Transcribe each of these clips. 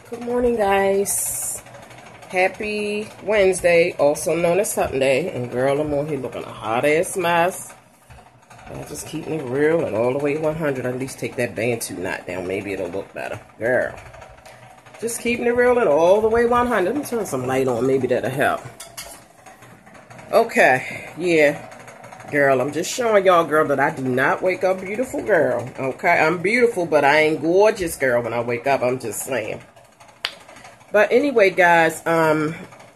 Good morning, guys. Happy Wednesday, also known as Sunday. And girl, I'm on here looking a hot-ass mess. I'm just keeping it real and all the way 100. At least take that Bantu knot down. Maybe it'll look better. Girl. Just keeping it real and all the way 100. Let me turn some light on. Maybe that'll help. Okay. Yeah. Girl, I'm just showing y'all, girl, that I do not wake up beautiful, girl. Okay? I'm beautiful, but I ain't gorgeous, girl, when I wake up. I'm just saying. But anyway, guys, I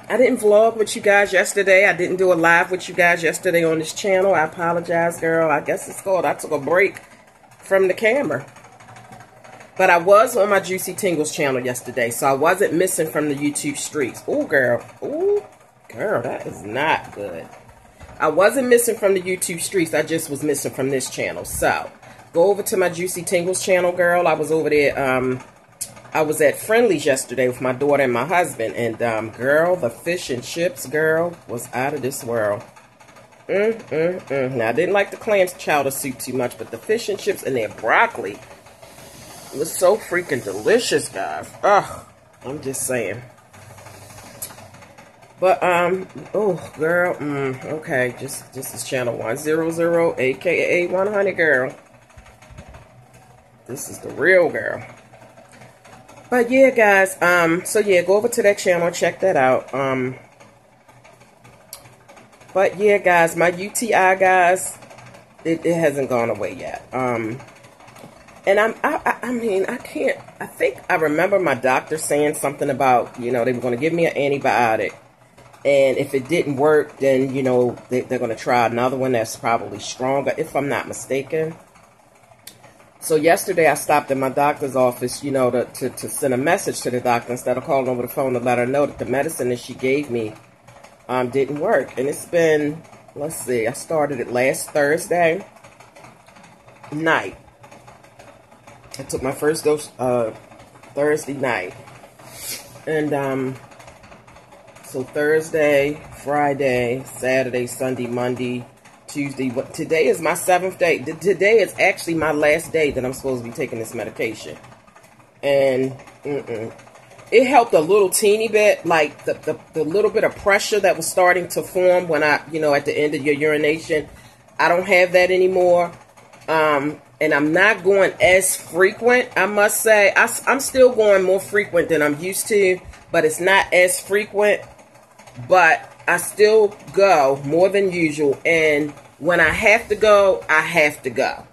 didn't vlog with you guys yesterday. I didn't do a live with you guys yesterday on this channel. I apologize, girl. I guess it's called I took a break from the camera. But I was on my Juicy Tingles channel yesterday, so I wasn't missing from the YouTube streets. Ooh, girl. Ooh, girl, that is not good. I wasn't missing from the YouTube streets. I just was missing from this channel. So, go over to my Juicy Tingles channel, girl. I was over there, I was at Friendly's yesterday with my daughter and my husband. And, girl, the fish and chips, girl, was out of this world. Now, I didn't like the clam chowder soup too much, but the fish and chips and their broccoli was so freaking delicious, guys. Ugh, I'm just saying. But, oh, girl, okay, this is channel 100, aka 100, girl. This is the real girl. But, yeah, guys, so, yeah, go over to that channel, check that out. But, yeah, guys, my UTI, guys, it hasn't gone away yet. And I mean, I think I remember my doctor saying something about, you know, they were going to give me an antibiotic. And if it didn't work, then, you know, they're going to try another one that's probably stronger, if I'm not mistaken. So yesterday I stopped at my doctor's office, you know, to send a message to the doctor instead of calling over the phone to let her know that the medicine that she gave me didn't work. And it's been, let's see, I started it last Thursday night. I took my first dose Thursday night. And so Thursday, Friday, Saturday, Sunday, Monday, Tuesday. Today is my 7th day. Today is actually my last day that I'm supposed to be taking this medication. And it helped a little teeny bit, like the little bit of pressure that was starting to form when I, you know, at the end of your urination. I don't have that anymore. And I'm not going as frequent, I must say. I'm still going more frequent than I'm used to, but it's not as frequent. But I still go more than usual, and when I have to go, I have to go.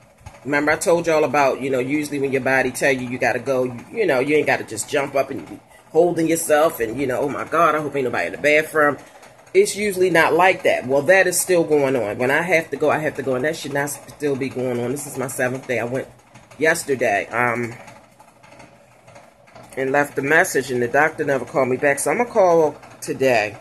Remember I told y'all about, you know, usually when your body tell you you got to go, you know, you ain't got to just jump up and be holding yourself and, you know, oh my God, I hope ain't nobody in the bathroom. It's usually not like that. Well, that is still going on. When I have to go, I have to go, and that should not still be going on. This is my 7th day. I went yesterday and left a message, and the doctor never called me back, so I'm going to call today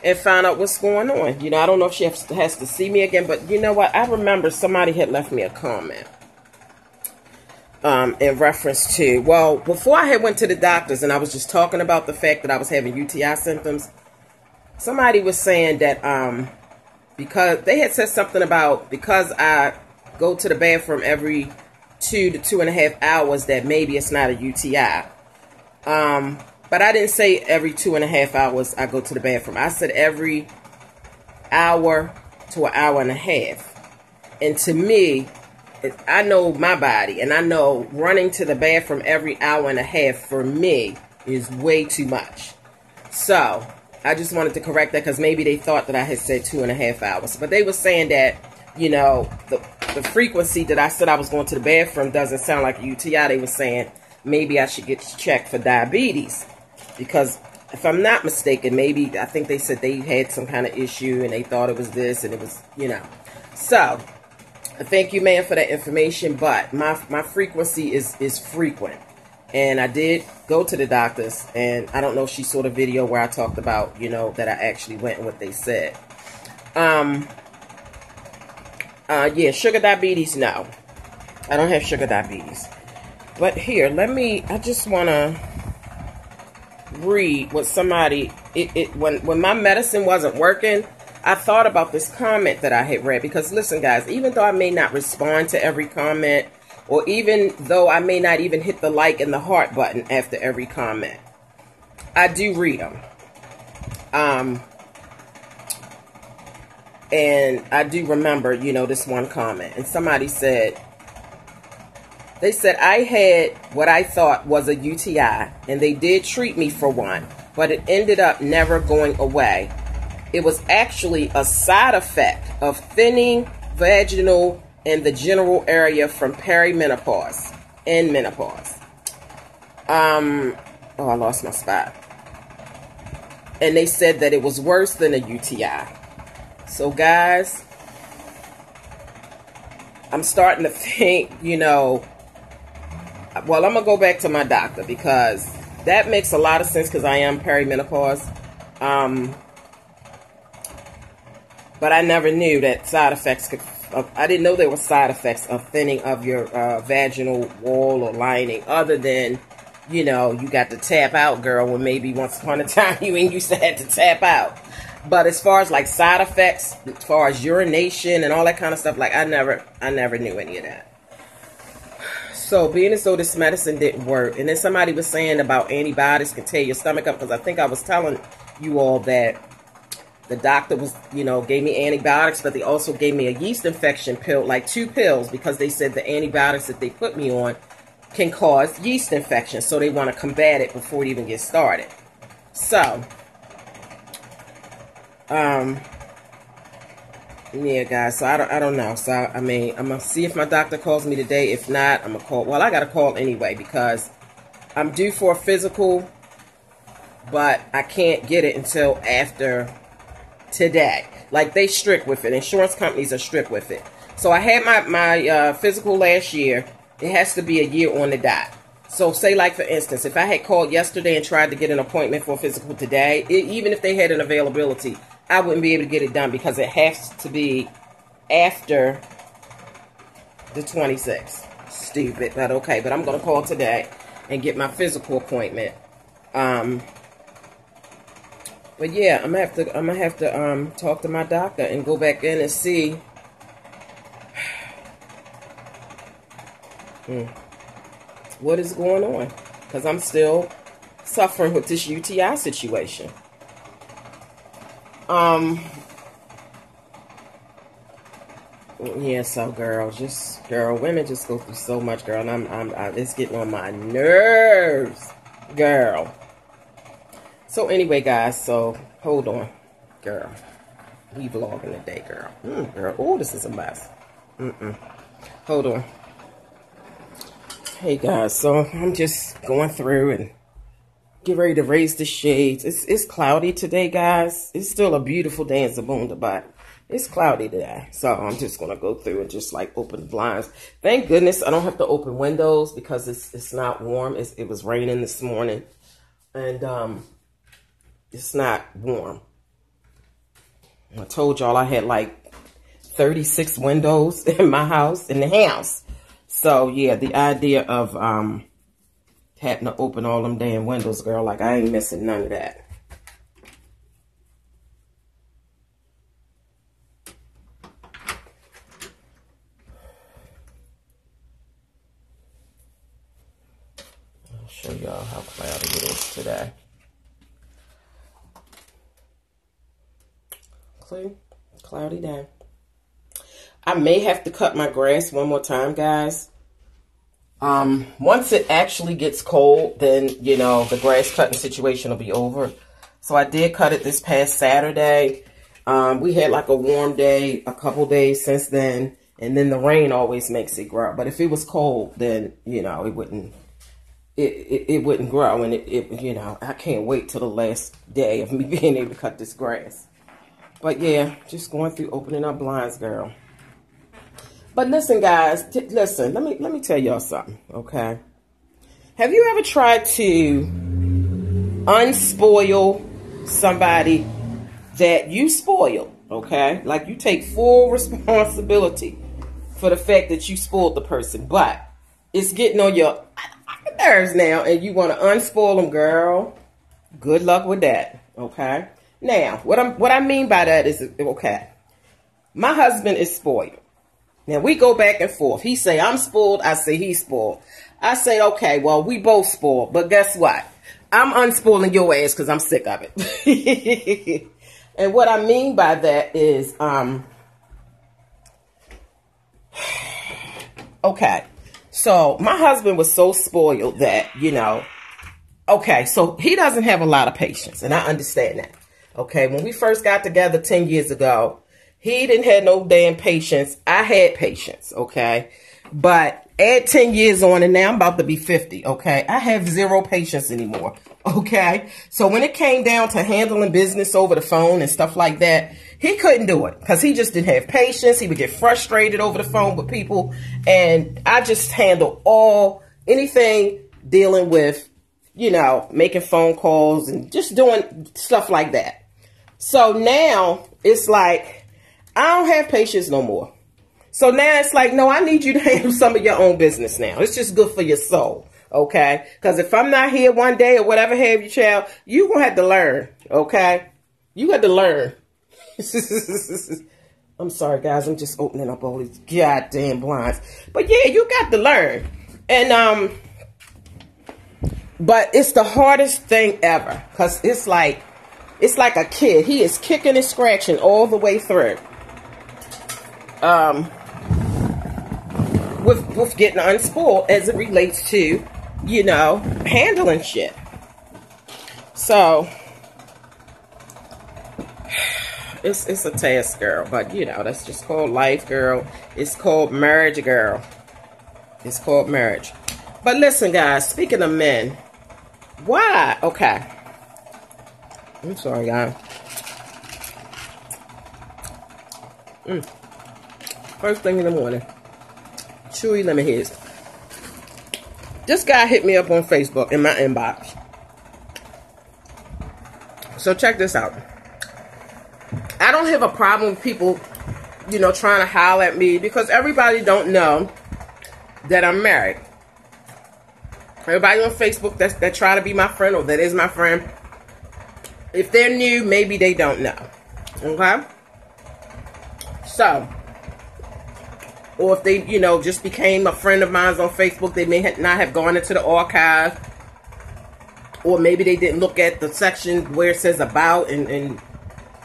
and find out what's going on. You know, I don't know if she has to see me again, but you know what? I remember somebody had left me a comment in reference to, well, before I had went to the doctors and I was just talking about the fact that I was having UTI symptoms, somebody was saying that because they had said something about because I go to the bathroom every 2 to 2.5 hours that maybe it's not a UTI. But I didn't say every 2.5 hours I go to the bathroom. I said every hour to an hour and a half. And to me, I know my body, and I know running to the bathroom every hour and a half for me is way too much. So I just wanted to correct that because maybe they thought that I had said 2.5 hours. But they were saying that, you know, the frequency that I said I was going to the bathroom doesn't sound like a UTI. They were saying maybe I should get checked for diabetes. Because if I'm not mistaken, maybe I think they said they had some kind of issue and they thought it was this and it was, you know. So, thank you, man, for that information. But my frequency is frequent. And I did go to the doctors. And I don't know if she saw the video where I talked about, you know, that I actually went and what they said. Yeah, sugar diabetes, no. I don't have sugar diabetes. But here, I just want to read what somebody, when my medicine wasn't working, I thought about this comment that I had read. Because listen, guys, even though I may not respond to every comment, or even though I may not even hit the like and the heart button after every comment, I do read them. And I do remember, you know, this one comment. And somebody said, they said, I had what I thought was a UTI, and they did treat me for one, but it ended up never going away. It was actually a side effect of thinning vaginal and the general area from perimenopause and menopause. Oh, I lost my spot. And they said that it was worse than a UTI. So guys, I'm starting to think, you know, well, I'm going to go back to my doctor because that makes a lot of sense because I am perimenopause. But I never knew that side effects could, I didn't know there were side effects of thinning of your vaginal wall or lining, other than, you know, you got to tap out, girl, when maybe once upon a time you ain't used to have to tap out. But as far as like side effects, as far as urination and all that kind of stuff, like I never knew any of that. So being as though this medicine didn't work, and then somebody was saying about antibiotics can tear your stomach up, because I think I was telling you all that the doctor was, you know, gave me antibiotics, but they also gave me a yeast infection pill, like 2 pills, because they said the antibiotics that they put me on can cause yeast infection. So they want to combat it before it even gets started. So, yeah, guys, so I don't know. So, I mean, I'm going to see if my doctor calls me today. If not, I'm going to call. Well, I got to call anyway because I'm due for a physical, but I can't get it until after today. Like, they strict with it. Insurance companies are strict with it. So I had my physical last year. It has to be a year on the dot. So say, like, for instance, if I had called yesterday and tried to get an appointment for a physical today, even if they had an availability, I wouldn't be able to get it done because it has to be after the 26th. Stupid, but okay. But I'm going to call today and get my physical appointment. But yeah, I'm gonna have to talk to my doctor and go back in and see what is going on, because I'm still suffering with this UTI situation. Yeah, so girl, women just go through so much, girl, and it's getting on my nerves, girl. So anyway, guys, so hold on, girl. We vlogging today, girl. Girl, oh, this is a mess. Hold on. Hey, guys, so I'm just going through and get ready to raise the shades. It's cloudy today, guys. It's still a beautiful day in Zabunda, but it's cloudy today. So I'm just going to go through and just, like, open the blinds. Thank goodness I don't have to open windows because it's not warm. It was raining this morning, and it's not warm. I told y'all I had like 36 windows in my house, in the house. So yeah, the idea of having to open all them damn windows, girl, like I ain't missing none of that. I'll show y'all how cloudy it is today. Cloudy day. I may have to cut my grass one more time, guys. Once it actually gets cold, then, you know, the grass cutting situation will be over. So I did cut it this past Saturday. We had like a warm day a couple days since then, and then the rain always makes it grow. But if it was cold, then, you know, it wouldn't grow. And it you know, I can't wait till the last day of me being able to cut this grass. But yeah, just going through opening up blinds, girl. But listen, guys, listen, let me tell y'all something, okay? Have you ever tried to unspoil somebody that you spoiled, okay? Like, you take full responsibility for the fact that you spoiled the person, but it's getting on your nerves now, and you want to unspoil them, girl. Good luck with that, okay? Now, what I mean by that is, okay, my husband is spoiled. Now, we go back and forth. He say, I'm spoiled. I say, he's spoiled. I say, okay, well, we both spoiled. But guess what? I'm unspoiling your ass because I'm sick of it. And what I mean by that is, okay, so my husband was so spoiled that, you know, okay, so he doesn't have a lot of patience, and I understand that. Okay, when we first got together 10 years ago, he didn't have no damn patience. I had patience, okay? But add 10 years on, and now I'm about to be 50, okay? I have zero patience anymore, okay? So when it came down to handling business over the phone and stuff like that, he couldn't do it because he just didn't have patience. He would get frustrated over the phone with people, and I just handle anything dealing with, you know, making phone calls and just doing stuff like that. So now it's like, I don't have patience no more. So now it's like, no, I need you to handle some of your own business now. It's just good for your soul, okay? Because if I'm not here one day or whatever have you, child, you're going to have to learn, okay? You got to learn. I'm sorry, guys. I'm just opening up all these goddamn blinds. But yeah, you got to learn. And, but it's the hardest thing ever. Because it's like a kid. He is kicking and scratching all the way through. With getting unspoiled as it relates to, you know, handling shit. So it's a task, girl, but you know, that's just called life, girl. It's called marriage, girl. It's called marriage. But listen, guys, speaking of men, why? Okay. I'm sorry, guys. First thing in the morning. Chewy lemon heads. This guy hit me up on Facebook in my inbox. So check this out. I don't have a problem with people, you know, trying to holler at me because everybody don't know that I'm married. Everybody on Facebook that try to be my friend or that is my friend, if they're new, maybe they don't know. Okay? So, or if they, you know, just became a friend of mine on Facebook, they may not have gone into the archive. Or maybe they didn't look at the section where it says about and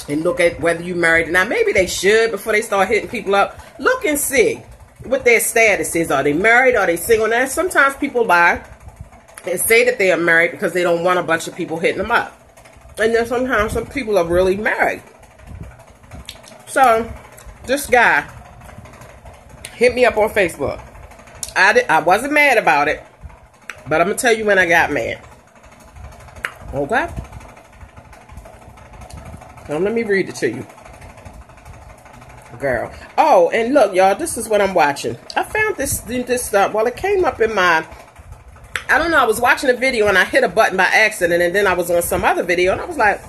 look at whether you married. Now, maybe they should before they start hitting people up. Look and see what their status is. Are they married? Are they single? Now, sometimes people lie and say that they are married because they don't want a bunch of people hitting them up. And then sometimes some people are really married. So, this guy hit me up on Facebook. I wasn't mad about it, but I'm going to tell you when I got mad. Okay? Now, let me read it to you. Girl. Oh, and look, y'all, this is what I'm watching. I found this stuff. Well, it came up in my, I don't know, I was watching a video and I hit a button by accident, and then I was on some other video and I was like,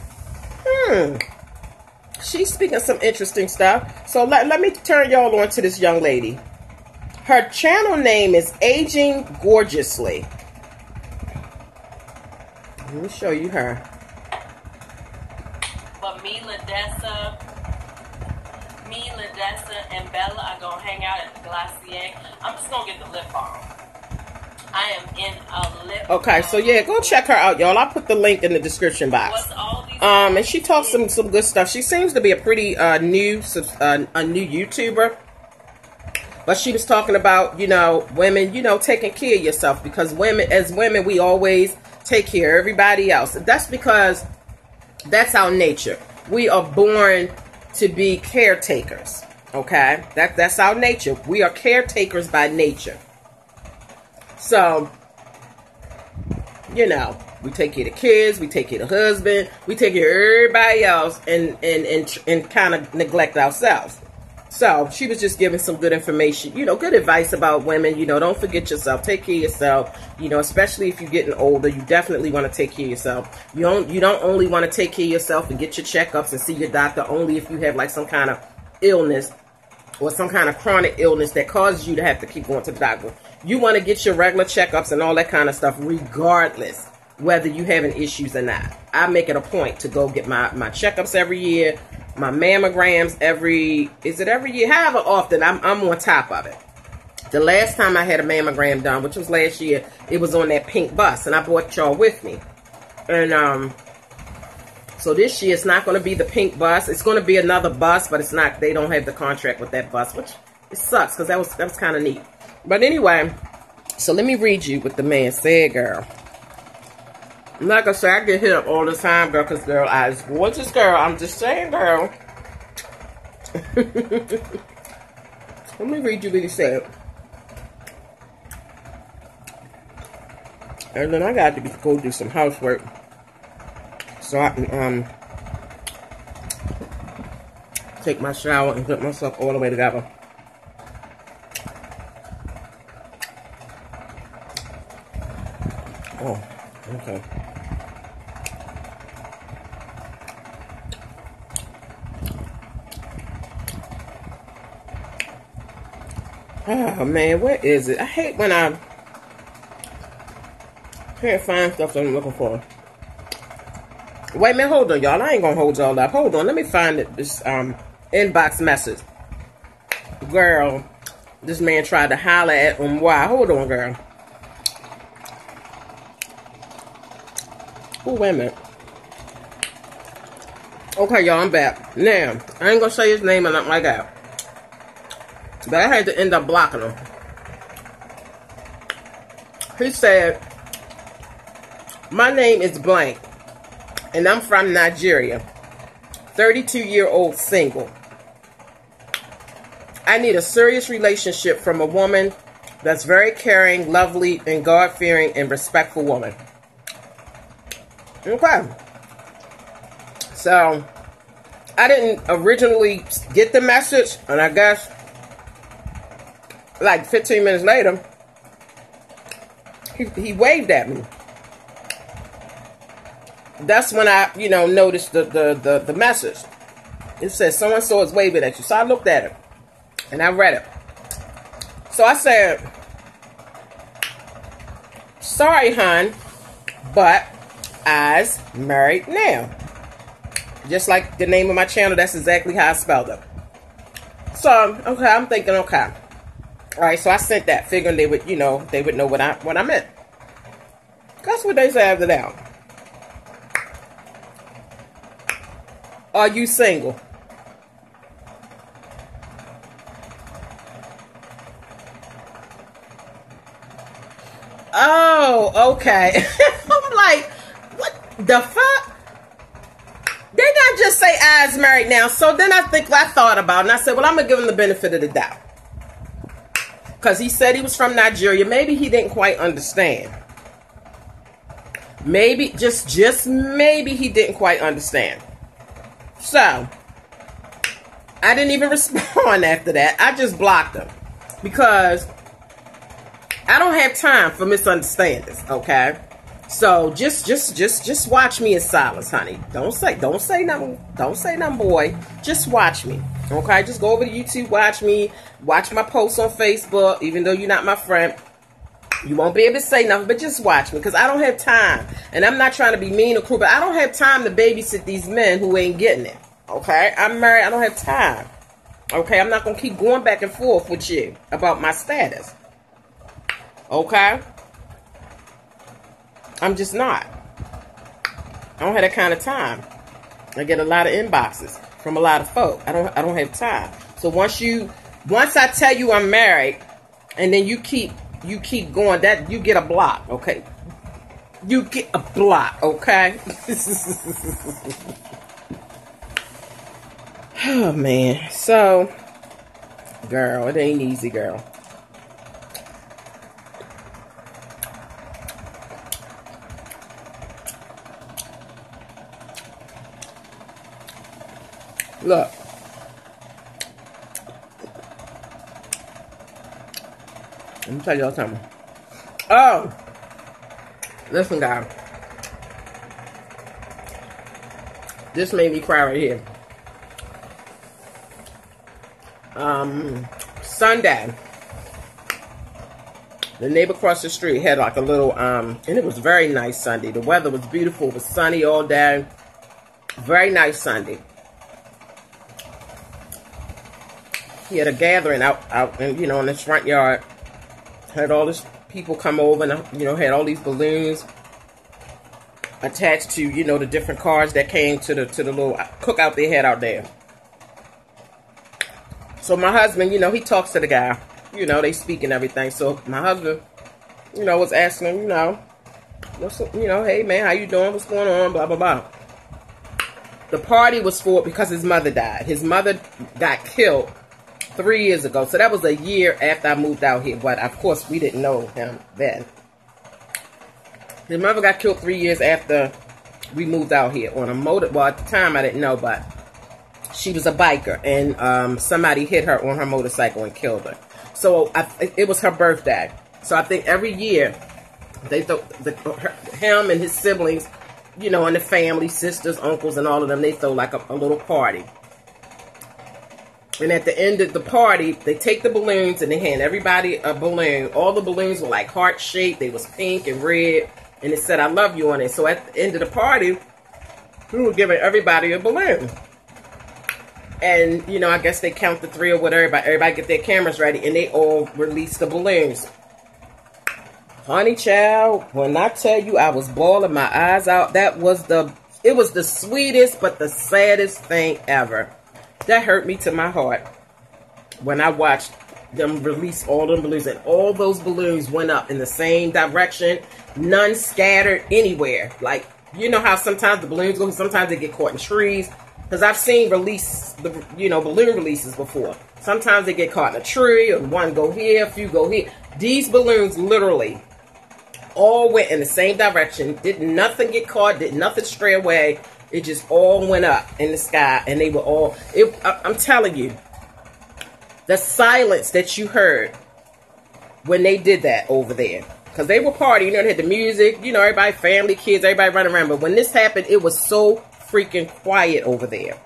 she's speaking some interesting stuff. So let me turn y'all on to this young lady. Her channel name is Aging Gorgeously. Let me show you her. But me, Ladessa, and Bella are going to hang out at the Glacier. I'm just going to get the lip balm. I am in a lip balm. Okay, so yeah, go check her out, y'all. I'll put the link in the description box. What's all these and she talks some good stuff. She seems to be a pretty new YouTuber. But she was talking about, you know, women, you know, taking care of yourself. Because as women, we always take care of everybody else. That's because that's our nature. We are born to be caretakers. Okay? That's our nature. We are caretakers by nature. So, you know, we take care of the kids, we take care of the husband, we take care of everybody else and kind of neglect ourselves. So, she was just giving some good information, you know, good advice about women. You know, don't forget yourself. Take care of yourself. You know, especially if you're getting older, you definitely want to take care of yourself. You don't only want to take care of yourself and get your checkups and see your doctor only if you have like some kind of illness or some kind of chronic illness that causes you to have to keep going to the doctor. You want to get your regular checkups and all that kind of stuff regardless whether you having issues or not. I make it a point to go get my checkups every year. my mammograms is it every year? However often, I'm on top of it. The last time I had a mammogram done, which was last year, it was on that pink bus, and I brought y'all with me. And so this year it's not going to be the pink bus. It's going to be another bus, but it's not. They don't have the contract with that bus, which it sucks because that was kind of neat. But anyway, so let me read you what the man said, girl. Like I said, I get hit up all the time, girl, because girl, I was gorgeous, girl. I'm just saying, girl. Let me read you what he said. And then I got to go do some housework so I can take my shower and get myself all the way together. Oh, okay. Oh man, where is it? I hate when I can't find stuff that I'm looking for. Wait a minute, hold on, y'all. I ain't gonna hold y'all up. Hold on, let me find this inbox message. Girl, this man tried to holler at him. Why? Hold on, girl. Oh, wait a minute. Okay, y'all, I'm back. Now, I ain't gonna say his name or nothing like that. But I had to end up blocking him. He said, my name is blank, and I'm from Nigeria. 32-year-old single. I need a serious relationship from a woman that's very caring, lovely, and God-fearing and respectful woman. Okay. So, I didn't originally get the message, and I guess like 15 minutes later, he waved at me. That's when I, noticed the message. It says, so-and-so is waving at you. So I looked at it, and I read it. So I said, sorry, hon, but I's married now. Just like the name of my channel, that's exactly how I spelled it. So, okay, I'm thinking, okay. All right, so I sent that, figuring they would, they would know what I meant. That's what they say after that. Are you single? Oh, okay. I'm like, what the fuck? They not just say I's married now. So then I thought about it, and I said, well, I'm going to give him the benefit of the doubt. Because he said he was from Nigeria. Maybe he didn't quite understand. Maybe, just maybe he didn't quite understand. So, I didn't even respond after that. I just blocked him. Because I don't have time for misunderstandings, okay? So, just watch me in silence, honey. Don't say nothing, boy. Just watch me, okay? Just go over to YouTube, watch me. Watch my posts on Facebook, even though you're not my friend. You won't be able to say nothing, but just watch me, because I don't have time. And I'm not trying to be mean or cruel, but I don't have time to babysit these men who ain't getting it. Okay? I'm married. I don't have time. Okay? I'm not going to keep going back and forth with you about my status. Okay? I'm just not. I don't have that kind of time. I get a lot of inboxes from a lot of folk. I don't have time. So once I tell you I'm married, and then you keep going, that you get a block, okay? You get a block, okay? Oh man, so girl, it ain't easy, girl. Look. Let me tell y'all something. Oh, listen, guys. This made me cry right here. Sunday, the neighbor across the street had like a little, and it was very nice Sunday. The weather was beautiful. It was sunny all day. Very nice Sunday. he had a gathering out and, you know, in this front yard. Had all these people come over and, you know, had all these balloons attached to, you know, the different cars that came to the little cookout they had out there. So my husband, you know, he talks to the guy. You know, they speak and everything. So my husband, you know, was asking him, you know, hey man, how you doing? What's going on? Blah, blah, blah. The party was for because his mother died. His mother got killed 3 years ago. So that was a year after I moved out here. But of course, we didn't know him then. His mother got killed 3 years after we moved out here on a motor. Well, at the time I didn't know, but she was a biker, and somebody hit her on her motorcycle and killed her. So it was her birthday. So I think every year they him and his siblings, you know, and the family, sisters, uncles, and all of them, they throw like a little party. And at the end of the party, they take the balloons and they hand everybody a balloon. All the balloons were like heart-shaped. They was pink and red. And it said, I love you on it. So at the end of the party, we were giving everybody a balloon. And, you know, I guess they count the 3 or whatever. Everybody get their cameras ready. And they all release the balloons. Honey child, when I tell you I was bawling my eyes out, it was the sweetest but the saddest thing ever. That hurt me to my heart when I watched them release all them balloons, and all those balloons went up in the same direction, none scattered anywhere. Like, you know how sometimes the balloons go, sometimes they get caught in trees, because I've seen balloon releases before. Sometimes they get caught in a tree, or one go here, a few go here. These balloons literally all went in the same direction, didn't nothing get caught, did nothing stray away. It just all went up in the sky, and they were all, I'm telling you, the silence that you heard when they did that over there. Because they were partying, you know, they had the music, you know, everybody, family, kids, everybody running around. But when this happened, it was so freaking quiet over there.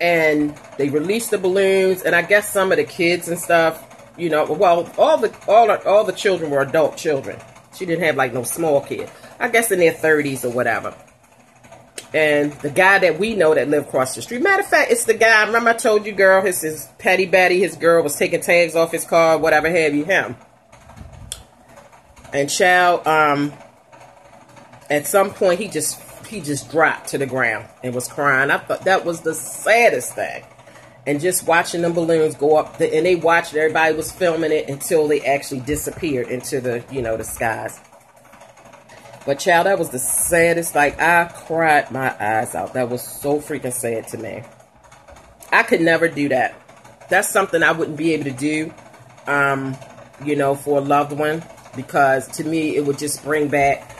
And they released the balloons, and I guess some of the kids and stuff, you know, well, all the children were adult children. She didn't have like no small kid. I guess in their 30s or whatever. And the guy that we know that lived across the street. Matter of fact, it's the guy, remember I told you, girl, his Petty Betty, his girl was taking tags off his car, whatever have you, him. And child, at some point he just dropped to the ground and was crying. I thought that was the saddest thing. And just watching them balloons go up, and they watched, everybody was filming it until they actually disappeared into the, you know, the skies. But child, that was the saddest. Like, I cried my eyes out. That was so freaking sad to me. I could never do that. That's something I wouldn't be able to do, you know, for a loved one. Because to me, it would just bring back,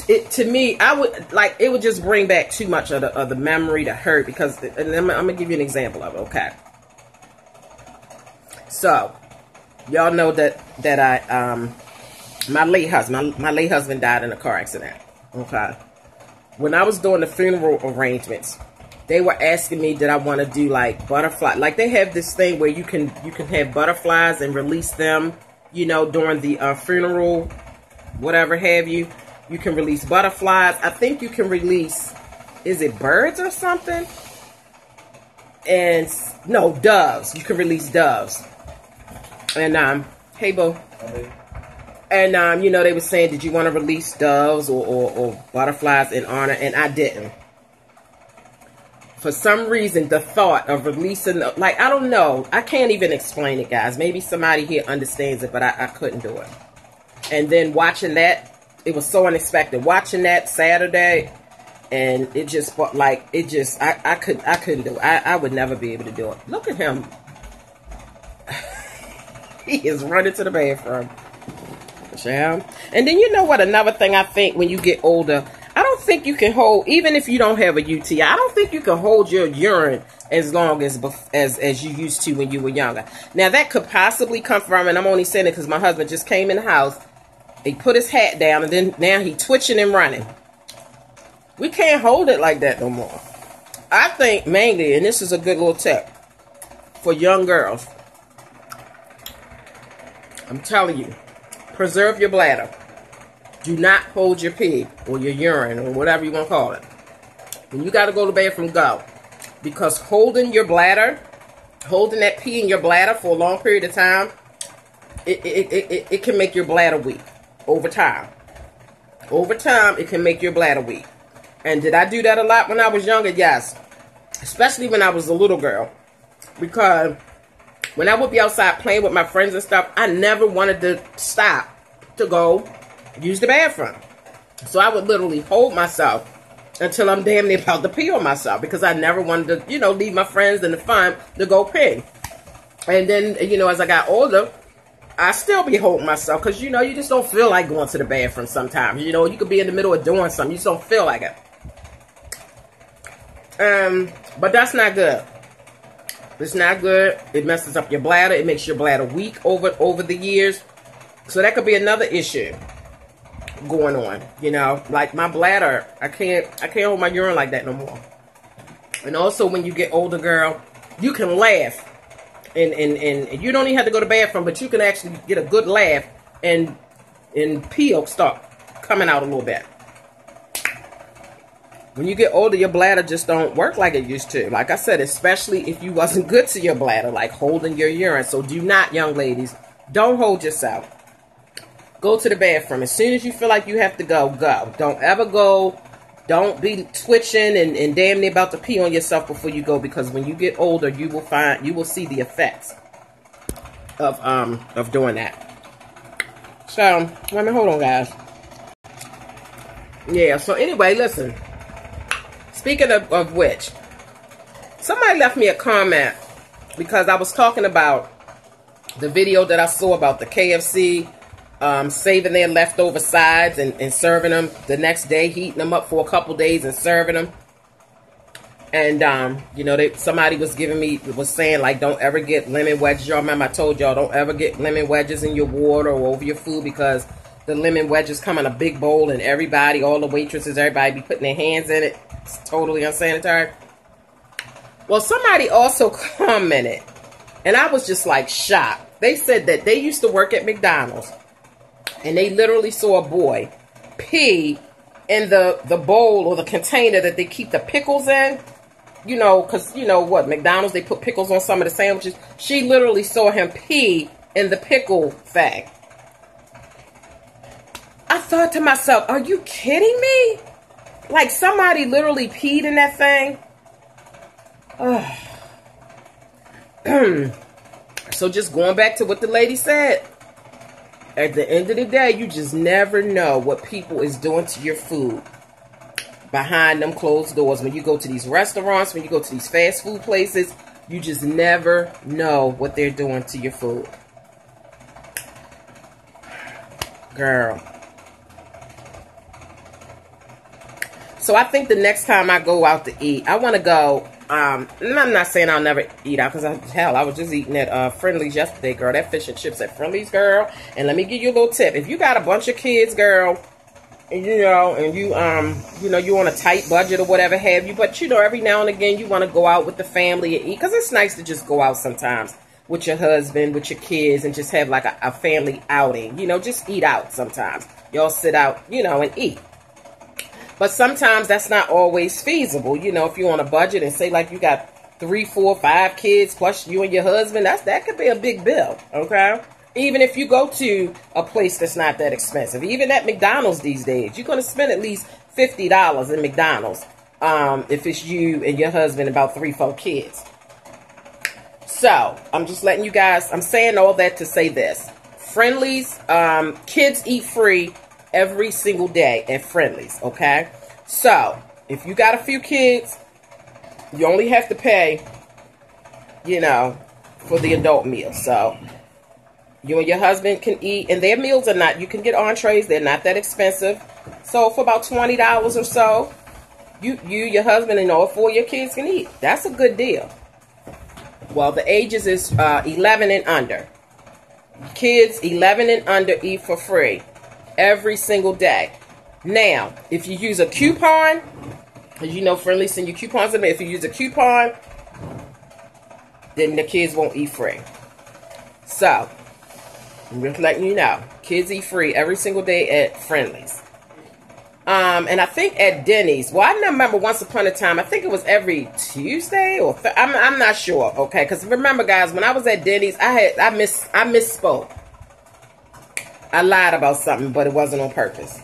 it would just bring back too much of the memory, the hurt. Because, and I'm going to give you an example of it, okay? So, y'all know that I, my late husband died in a car accident. Okay. When I was doing the funeral arrangements, they were asking me, did I want to do like butterfly? Like they have this thing where you can have butterflies and release them, you know, during the funeral, whatever have you. You can release butterflies. I think you can release, is it birds or something? And no, doves. You can release doves. And hey boo. Hey. And, you know, they were saying, did you want to release doves or butterflies in honor? And I didn't. For some reason, the thought of releasing, like, I don't know. I can't even explain it, guys. Maybe somebody here understands it, but I couldn't do it. And then watching that, it was so unexpected. Watching that Saturday, and it just, like, it just, I couldn't do it. I would never be able to do it. Look at him. He is running to the bathroom. And then you know what, another thing I think when you get older, I don't think you can hold, even if you don't have a UTI, I don't think you can hold your urine as long as you used to when you were younger. Now that could possibly come from, and I'm only saying it because my husband just came in the house, he put his hat down, and then now he twitching and running. We can't hold it like that no more. I think mainly, and this is a good little tip for young girls, I'm telling you, preserve your bladder. Do not hold your pee or your urine or whatever you want to call it. When you got to go to the bathroom, go. Because holding your bladder holding that pee in your bladder for a long period of time, it can make your bladder weak over time. Over time, it can make your bladder weak. And did I do that a lot when I was younger? Yes. Especially when I was a little girl. Because when I would be outside playing with my friends and stuff, I never wanted to stop to go use the bathroom. So I would literally hold myself until I'm damn near about to pee on myself, because I never wanted to, you know, leave my friends and the fun to go pee. And then, you know, as I got older, I still be holding myself, because, you know, you just don't feel like going to the bathroom sometimes. You know, you could be in the middle of doing something. You just don't feel like it. But that's not good. It's not good. It messes up your bladder. It makes your bladder weak over the years. So that could be another issue going on. You know, like my bladder, I can't hold my urine like that no more. And also when you get older, girl, you can laugh. And you don't even have to go to the bathroom, but you can actually get a good laugh and pee will start coming out a little bit. When you get older, your bladder just don't work like it used to. Like I said, especially if you wasn't good to your bladder, like holding your urine. So do not, young ladies, don't hold yourself. Go to the bathroom. As soon as you feel like you have to go, go. Don't ever go. Don't be twitching and damn near about to pee on yourself before you go, because when you get older, you will see the effects of doing that. So, let me hold on, guys. Yeah, so anyway, listen. Speaking of which, somebody left me a comment because I was talking about the video that I saw about the KFC saving their leftover sides and serving them the next day, heating them up for a couple days and serving them. And, you know, somebody was saying, like, don't ever get lemon wedges. Y'all remember I told y'all, don't ever get lemon wedges in your water or over your food, because the lemon wedges come in a big bowl and everybody, all the waitresses, everybody be putting their hands in it. It's totally unsanitary. Well, somebody also commented, and I was just like shocked. They said that they used to work at McDonald's, and they literally saw a boy pee in the bowl or the container that they keep the pickles in. You know, because, you know what, McDonald's, they put pickles on some of the sandwiches. She literally saw him pee in the pickle bag. I thought to myself, are you kidding me? Like, somebody literally peed in that thing? So just going back to what the lady said, at the end of the day, you just never know what people is doing to your food behind them closed doors. When you go to these restaurants, when you go to these fast food places, you just never know what they're doing to your food. Girl. So I think the next time I go out to eat, I want to go, and I'm not saying I'll never eat out, because hell, I was just eating at Friendly's yesterday, girl. That fish and chips at Friendly's, girl. And let me give you a little tip. If you got a bunch of kids, girl, and you know, and you know, you on a tight budget or whatever have you, but you know, every now and again, you want to go out with the family and eat, because it's nice to just go out sometimes with your husband, with your kids, and just have like a family outing. You know, just eat out sometimes. Y'all sit out, you know, and eat. But sometimes that's not always feasible. You know, if you're on a budget and say like you got 3, 4, 5 kids plus you and your husband, that could be a big bill, okay? Even if you go to a place that's not that expensive. Even at McDonald's these days, you're going to spend at least $50 in McDonald's if it's you and your husband and about 3, 4 kids. So, I'm just letting you guys, I'm saying all that to say this. Friendly's, kids eat free every single day at Friendly's, okay? So, if you got a few kids, you only have to pay, you know, for the adult meal. So, you and your husband can eat, and their meals are not, you can get entrees, they're not that expensive. So, for about $20 or so, you, your husband, and all 4 of your kids can eat. That's a good deal. Well, the ages is 11 and under. Kids 11 and under eat for free every single day. Now, if you use a coupon, as you know, Friendly send you coupons in there. If you use a coupon, then the kids won't eat free. So, I'm just letting you know, kids eat free every single day at Friendly's. And I think at Denny's, well, I remember once upon a time, I think it was every Tuesday or I'm not sure. Okay, because remember, guys, when I was at Denny's, I misspoke. I lied about something, but it wasn't on purpose.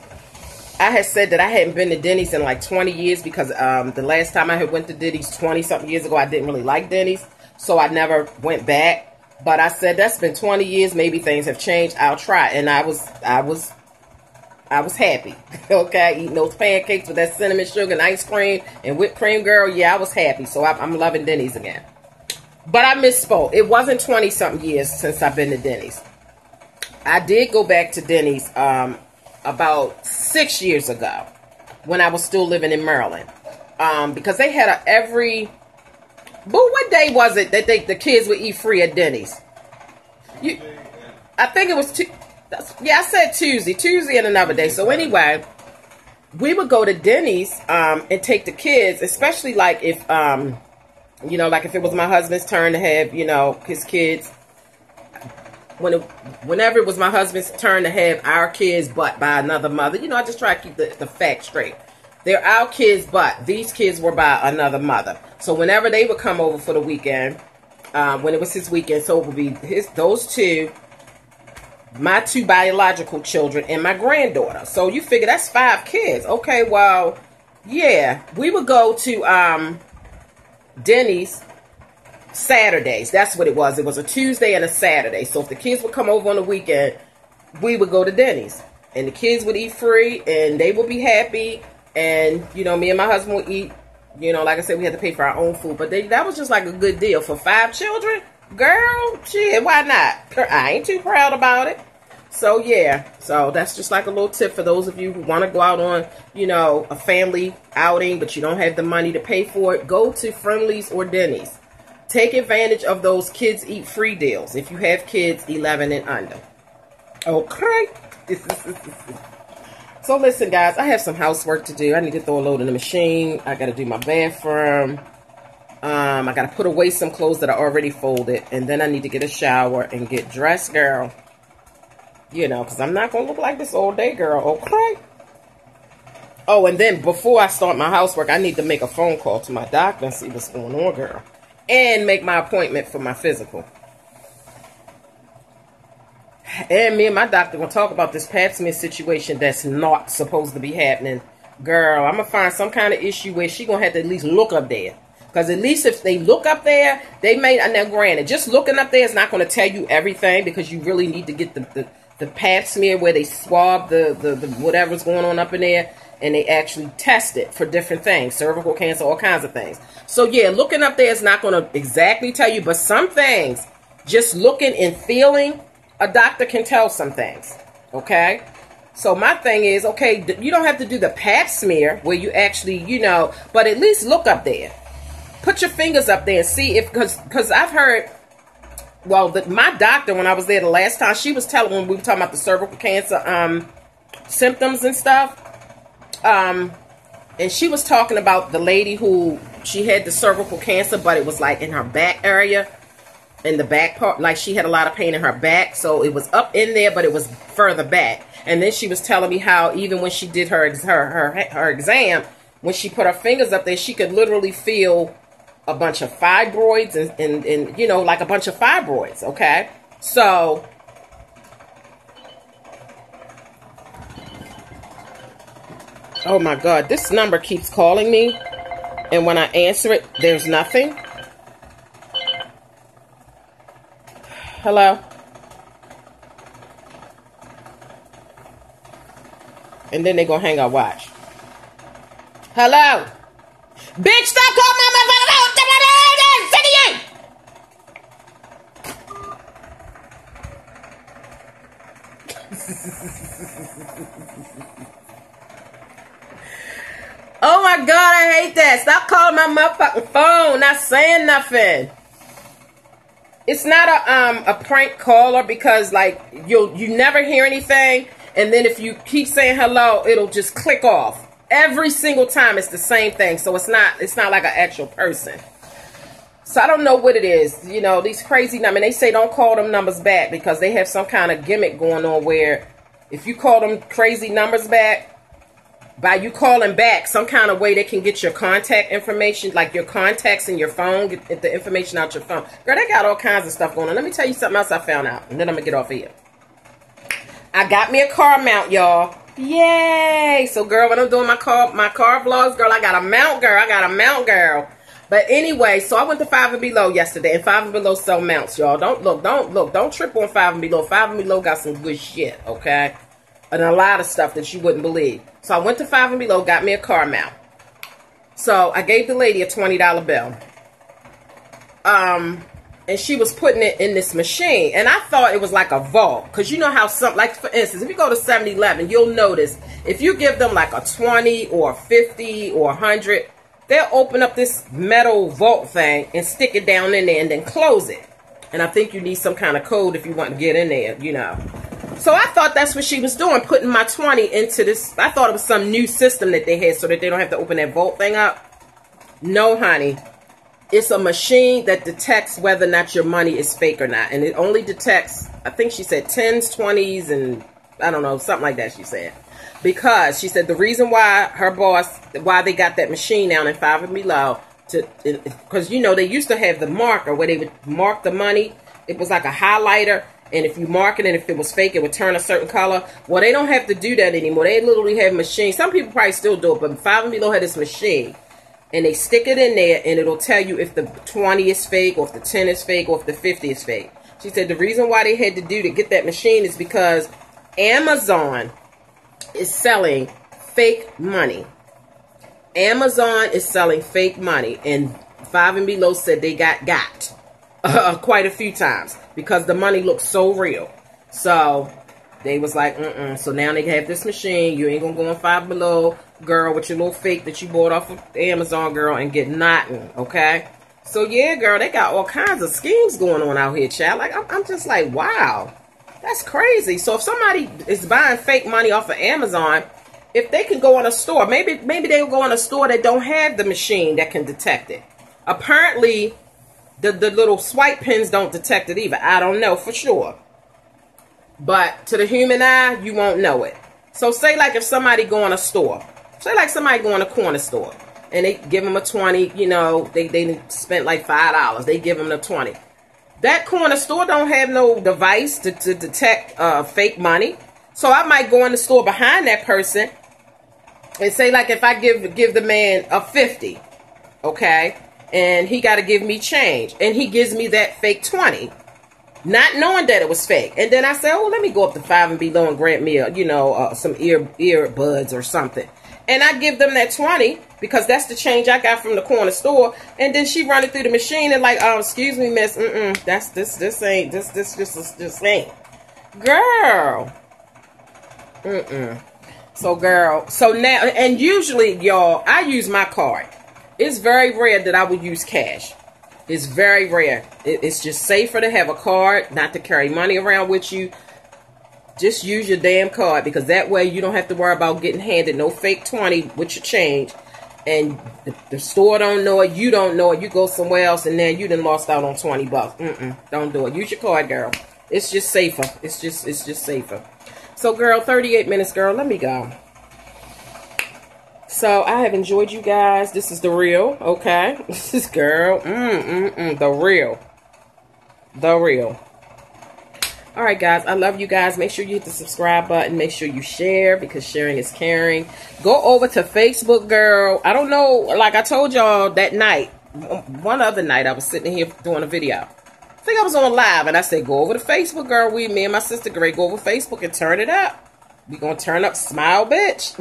I had said that I hadn't been to Denny's in like 20 years because the last time I had went to Denny's 20-something years ago, I didn't really like Denny's, so I never went back. But I said that's been 20 years. Maybe things have changed. I'll try, and I was happy. Okay, eating those pancakes with that cinnamon sugar and ice cream and whipped cream, girl. Yeah, I was happy. So I'm loving Denny's again. But I misspoke. It wasn't 20-something years since I've been to Denny's. I did go back to Denny's about 6 years ago when I was still living in Maryland, because they had but what day was it that the kids would eat free at Denny's? I think it was yeah, I said Tuesday and another day. So anyway, we would go to Denny's and take the kids, especially like if like if it was my husband's turn to have his kids. Whenever it was my husband's turn to have our kids, but by another mother, I just try to keep the facts straight. They're our kids, but these kids were by another mother. So whenever they would come over for the weekend, when it was his weekend, so it would be those two, my two biological children, and my granddaughter. So you figure that's 5 kids. Okay, well, yeah, we would go to Denny's Saturdays. That's what it was. It was a Tuesday and a Saturday. So if the kids would come over on the weekend, we would go to Denny's. And the kids would eat free, and they would be happy. And, me and my husband would eat. Like I said, we had to pay for our own food. But that was just like a good deal. For 5 children, girl, shit, why not? I ain't too proud about it. So, yeah. So, that's just like a little tip for those of you who want to go out on, a family outing, but you don't have the money to pay for it. Go to Friendly's or Denny's. Take advantage of those kids eat free deals if you have kids 11 and under. Okay. So listen, guys, I have some housework to do. I need to throw a load in the machine. I got to do my bathroom. I got to put away some clothes that are already folded. And then I need to get a shower and get dressed, girl. Because I'm not going to look like this all day, girl. Okay. Oh, and then before I start my housework, I need to make a phone call to my doctor and see what's going on, girl. And make my appointment for my physical. And me and my doctor going to talk about this pap smear situation that's not supposed to be happening. Girl, I'm going to find some kind of issue where she going to have to at least look up there. Because at least if they look up there, they may, now granted, just looking up there is not going to tell you everything, because you really need to get the pap smear where they swab the whatever's going on up in there. And they actually test it for different things, cervical cancer, all kinds of things. So yeah, looking up there is not going to exactly tell you, but some things, just looking and feeling, a doctor can tell some things. Okay. So my thing is, okay, you don't have to do the pap smear where you actually, but at least look up there. Put your fingers up there and see if, because I've heard, well, my doctor, when I was there the last time, she was telling, when we were talking about the cervical cancer symptoms and stuff, and she was talking about the lady who, she had the cervical cancer, but it was like in her back area, in the back part, like she had a lot of pain in her back, so it was up in there, but it was further back. And then she was telling me how even when she did her exam, when she put her fingers up there, she could literally feel a bunch of fibroids and like a bunch of fibroids. Okay, so oh my God, this number keeps calling me, and when I answer it, there's nothing. Hello? And then they gonna hang up, watch. Hello? Bitch, stop calling my motherfucker! Oh my God, I hate that. Stop calling my motherfucking phone, not saying nothing. It's not a prank caller, because like you never hear anything, and then if you keep saying hello, it'll just click off. Every single time it's the same thing. So it's not like an actual person. So I don't know what it is. These crazy numbers. They say don't call them numbers back because they have some kind of gimmick going on where if you call them crazy numbers back, by you calling back, some kind of way they can get your contact information, like your contacts in your phone, get the information out your phone. Girl, they got all kinds of stuff going on. Let me tell you something else I found out, and then I'm going to get off of here. I got me a car mount, y'all. Yay! So, girl, when I'm doing my car vlogs, girl, I got a mount, girl. But anyway, so I went to 5 and Below yesterday, and 5 and Below sell mounts, y'all. Don't trip on 5 and Below. 5 and Below got some good shit, okay? And a lot of stuff that you wouldn't believe. So I went to 5 and Below, got me a car mount. So I gave the lady a $20 bill. And she was putting it in this machine. And I thought it was like a vault. Because you know how some, like for instance, if you go to 7-Eleven, you'll notice if you give them like a 20 or a 50 or 100, they'll open up this metal vault thing and stick it down in there and then close it. And I think you need some kind of code if you want to get in there, you know. So I thought that's what she was doing, putting my 20 into this. I thought it was some new system that they had so that they don't have to open that vault thing up. No, honey. It's a machine that detects whether or not your money is fake or not. And it only detects, I think she said 10s, 20s, and I don't know, something like that she said. Because she said the reason why her boss, why they got that machine down in 5 and Below, because, you know, they used to have the marker where they would mark the money. It was like a highlighter. And if you mark it and if it was fake, it would turn a certain color. Well, they don't have to do that anymore. They literally have machines. Some people probably still do it, but 5 and Below had this machine. And they stick it in there, and it'll tell you if the 20 is fake, or if the 10 is fake, or if the 50 is fake. She said the reason why they had to get that machine is because Amazon is selling fake money. Amazon is selling fake money. And 5 and Below said they got quite a few times because the money looks so real. So they was like, So now they have this machine. You ain't gonna go on 5 Below, girl, with your little fake that you bought off of Amazon, girl, and get nothing, okay? So yeah, girl, they got all kinds of schemes going on out here, child. Like I'm just like, wow, that's crazy. So if somebody is buying fake money off of Amazon, if they can go on a store, maybe they'll go on a store that don't have the machine that can detect it. Apparently, the little swipe pins don't detect it either. I don't know for sure. But to the human eye, you won't know it. So say like if somebody go in a store. Say like somebody go in a corner store. And they give them a 20, you know, they spent like $5. They give them the 20. That corner store don't have no device to detect fake money. So I might go in the store behind that person and say like if I give the man a 50, okay? And he got to give me change. And he gives me that fake 20. Not knowing that it was fake. And then I said, oh, let me go up to 5 and Below and grant me, some earbuds or something. And I give them that 20 because that's the change I got from the corner store. And then she run it through the machine and like, oh, excuse me, miss. This ain't. Girl. So, girl. So now, and usually, y'all, I use my card. It's very rare that I would use cash. It's very rare. It's just safer to have a card, not to carry money around with you. Just use your damn card because that way you don't have to worry about getting handed no fake 20 with your change. And the store don't know it. You don't know it. You go somewhere else and then you done lost out on 20 bucks. Don't do it. Use your card, girl. It's just safer. It's just safer. So, girl, 38 minutes, girl. Let me go. So, I have enjoyed you guys. This is the real, okay? This is girl. The real. The real. All right, guys. I love you guys. Make sure you hit the subscribe button. Make sure you share because sharing is caring. Go over to Facebook, girl. I don't know. Like I told y'all that night, one other night, I was sitting here doing a video. I think I was on live, and I said, go over to Facebook, girl. Me and my sister, Gray, go over Facebook and turn it up. We gonna turn up Smile, bitch.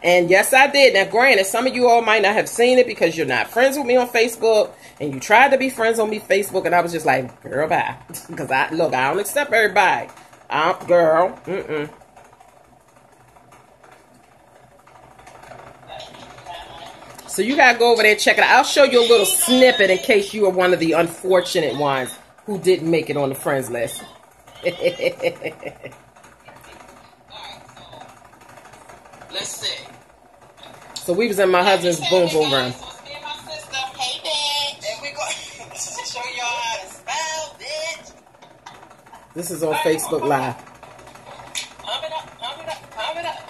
And yes, I did. Now, granted, some of you all might not have seen it because you're not friends with me on Facebook, and you tried to be friends on me Facebook, and I was just like, girl, bye. Because I don't accept everybody. Girl, So you gotta go over there and check it out. I'll show you a little snippet in case you are one of the unfortunate ones who didn't make it on the friends list. Let's see. So we was in my husband's boom boom room. Hey, bitch. And we gonna show y'all how to spell, bitch. This is on Facebook Live. Pump it up, pump it up, pump it up.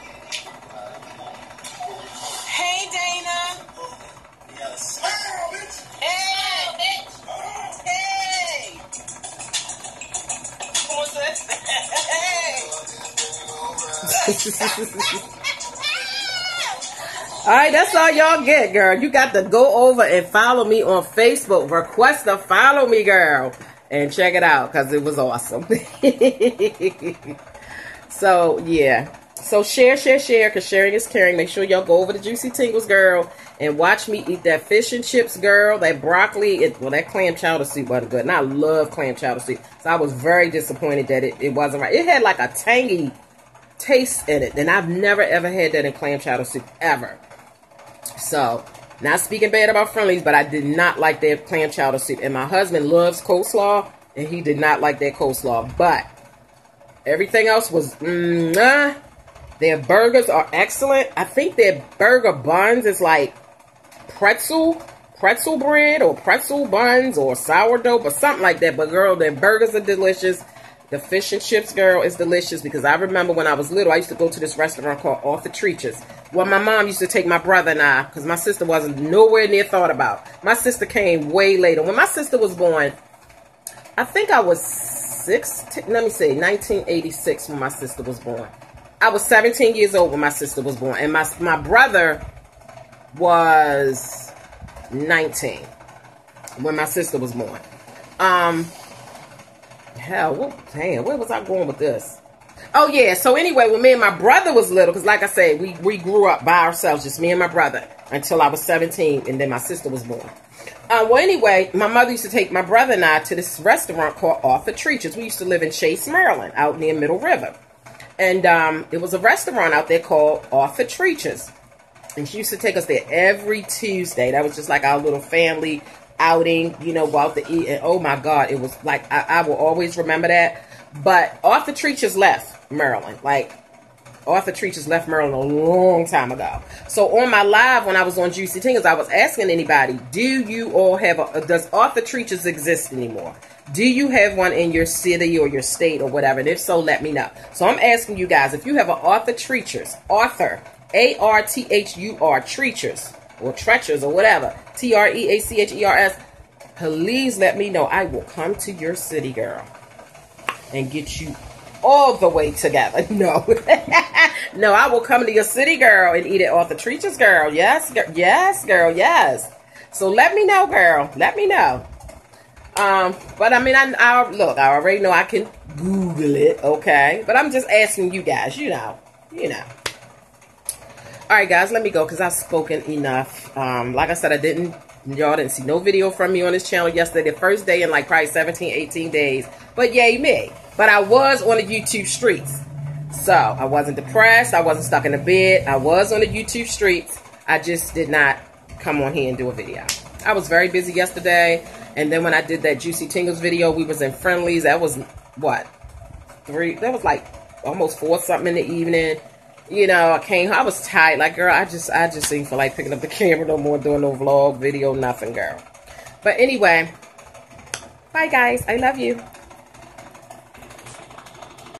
Alright, that's all y'all get, girl. You got to go over and follow me on Facebook. Request to follow me, girl. And check it out, because it was awesome. So, yeah. So, share, because sharing is caring. Make sure y'all go over to Juicy Tingles, girl, and watch me eat that fish and chips, girl. That broccoli, well, that clam chowder soup wasn't good. And I love clam chowder soup. So, I was very disappointed that it wasn't right. It had like a tangy taste in it. And I've never, ever had that in clam chowder soup, ever. So, not speaking bad about Friendlies, but I did not like their clam chowder soup. And my husband loves coleslaw, and he did not like their coleslaw. But everything else was, Their burgers are excellent. I think their burger buns is like pretzel bread or pretzel buns or sourdough or something like that. But, girl, their burgers are delicious. The fish and chips, girl, is delicious, because I remember when I was little, I used to go to this restaurant called Off the Treacher's. Well, my mom used to take my brother and I, because my sister wasn't nowhere near thought about. My sister came way later. When my sister was born, I think I was 1986 when my sister was born. I was 17 years old when my sister was born. And my brother was 19 when my sister was born. Where was I going with this? Oh, yeah. So, anyway, when me and my brother was little, because like I said, we grew up by ourselves, just me and my brother, until I was 17, and then my sister was born. Well, anyway, my mother used to take my brother and I to this restaurant called Off the Treacher's. We used to live in Chase, Maryland, out near Middle River. And it was a restaurant out there called Off the Treacher's. And she used to take us there every Tuesday. That was just like our little family outing, you know, go out to eat. And oh my God, it was like, I will always remember that. But Off the Treacher's left Maryland. Like, Off the Treacher's left Maryland a long time ago. So on my live, when I was on Juicy Tingles, I was asking anybody, do you all have does Off the Treacher's exist anymore? Do you have one in your city or your state or whatever? And if so, let me know. So I'm asking you guys, if you have an Off the Treacher's, Arthur, A-R-T-H-U-R, Treacher's, or Treacher's, or whatever, T-R-E-A-C-H-E-R-S, please let me know. I will come to your city, girl, and get you all the way together. No. No, I will come to your city, girl, and eat it off the Treacher's, girl. Yes, girl, yes. So let me know, girl. Let me know. But I mean, look, I already know I can Google it, okay? But I'm just asking you guys, you know. Alright, guys, let me go, because I've spoken enough. Like I said, y'all didn't see no video from me on this channel yesterday, the first day in like probably 17, 18 days. But yay me. But I was on the YouTube streets. So, I wasn't depressed. I wasn't stuck in the bed. I was on the YouTube streets. I just did not come on here and do a video. I was very busy yesterday. And then when I did that Juicy Tingles video, we was in Friendlies. That was, what? That was like almost 4 something in the evening. You know, I came home. I was tired. Like, girl, I just didn't feel like picking up the camera no more, doing no vlog, video, nothing, girl. But anyway, bye, guys. I love you.